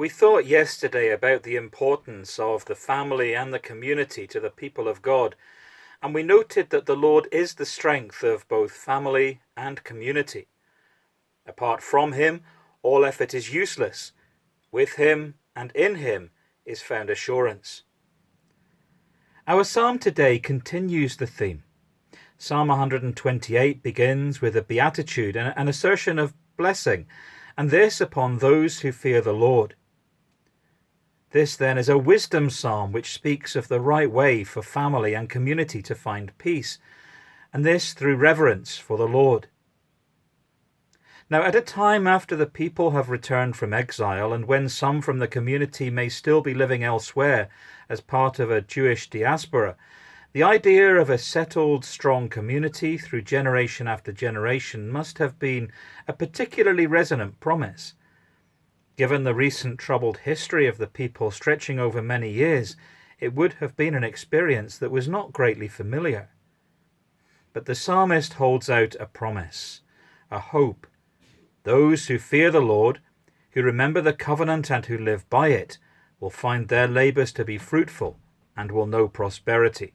We thought yesterday about the importance of the family and the community to the people of God, and we noted that the Lord is the strength of both family and community. Apart from him, all effort is useless. With him and in him is found assurance. Our psalm today continues the theme. Psalm 128 begins with a beatitude and an assertion of blessing, and this upon those who fear the Lord. This then is a wisdom psalm which speaks of the right way for family and community to find peace, and this through reverence for the Lord. Now, at a time after the people have returned from exile, and when some from the community may still be living elsewhere as part of a Jewish diaspora, the idea of a settled, strong community through generation after generation must have been a particularly resonant promise. Given the recent troubled history of the people stretching over many years, it would have been an experience that was not greatly familiar. But the psalmist holds out a promise, a hope. Those who fear the Lord, who remember the covenant and who live by it, will find their labours to be fruitful and will know prosperity.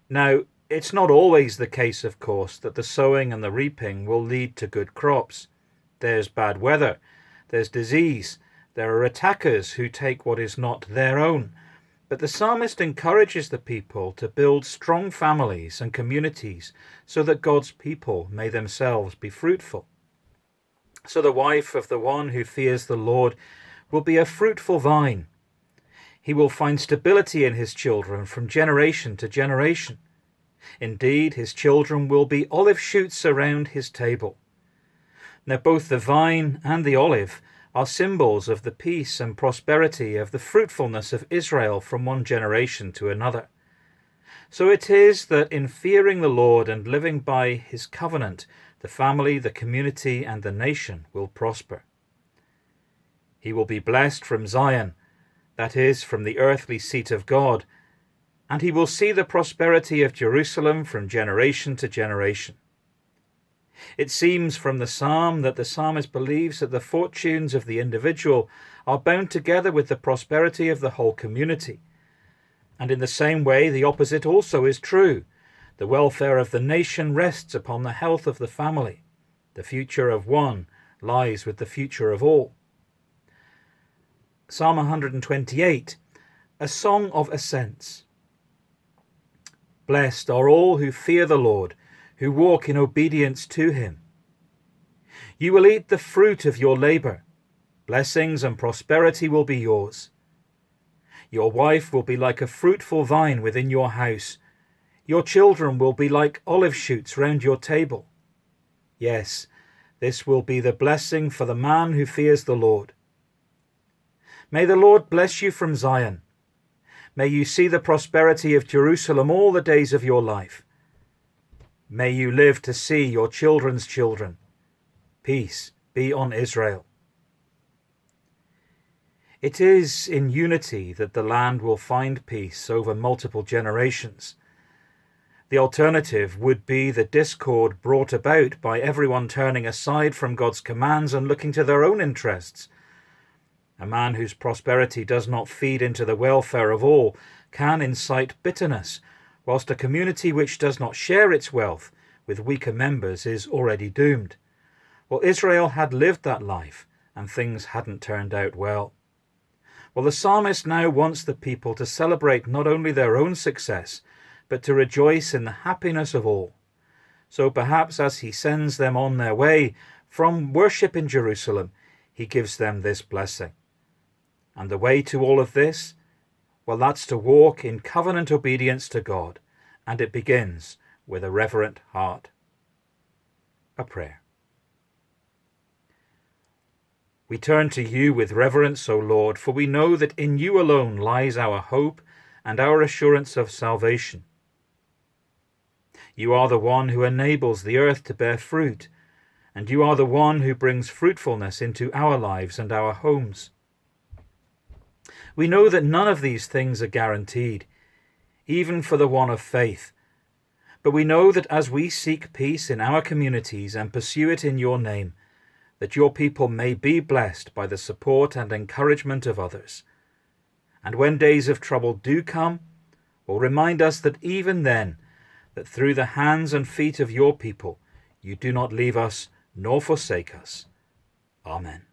Now, it's not always the case, of course, that the sowing and the reaping will lead to good crops. There's bad weather, there's disease, there are attackers who take what is not their own. But the psalmist encourages the people to build strong families and communities so that God's people may themselves be fruitful. So the wife of the one who fears the Lord will be a fruitful vine. He will find stability in his children from generation to generation. Indeed, his children will be olive shoots around his table. Now, both the vine and the olive are symbols of the peace and prosperity of the fruitfulness of Israel from one generation to another. So it is that in fearing the Lord and living by his covenant, the family, the community, and the nation will prosper. He will be blessed from Zion, that is, from the earthly seat of God, and he will see the prosperity of Jerusalem from generation to generation. It seems from the psalm that the psalmist believes that the fortunes of the individual are bound together with the prosperity of the whole community. And in the same way, the opposite also is true. The welfare of the nation rests upon the health of the family. The future of one lies with the future of all. Psalm 128, a song of ascents. Blessed are all who fear the Lord, who walk in obedience to him. You will eat the fruit of your labour. Blessings and prosperity will be yours. Your wife will be like a fruitful vine within your house. Your children will be like olive shoots round your table. Yes, this will be the blessing for the man who fears the Lord. May the Lord bless you from Zion. May you see the prosperity of Jerusalem all the days of your life. May you live to see your children's children. Peace be on Israel. It is in unity that the land will find peace over multiple generations. The alternative would be the discord brought about by everyone turning aside from God's commands and looking to their own interests. A man whose prosperity does not feed into the welfare of all can incite bitterness, whilst a community which does not share its wealth with weaker members is already doomed. Well, Israel had lived that life, and things hadn't turned out well. Well, the psalmist now wants the people to celebrate not only their own success, but to rejoice in the happiness of all. So perhaps as he sends them on their way from worship in Jerusalem, he gives them this blessing. And the way to all of this? Well, that's to walk in covenant obedience to God, and it begins with a reverent heart. A prayer. We turn to you with reverence, O Lord, for we know that in you alone lies our hope and our assurance of salvation. You are the one who enables the earth to bear fruit, and you are the one who brings fruitfulness into our lives and our homes. We know that none of these things are guaranteed, even for the one of faith. But we know that as we seek peace in our communities and pursue it in your name, that your people may be blessed by the support and encouragement of others. And when days of trouble do come, will remind us that even then, that through the hands and feet of your people, you do not leave us nor forsake us. Amen.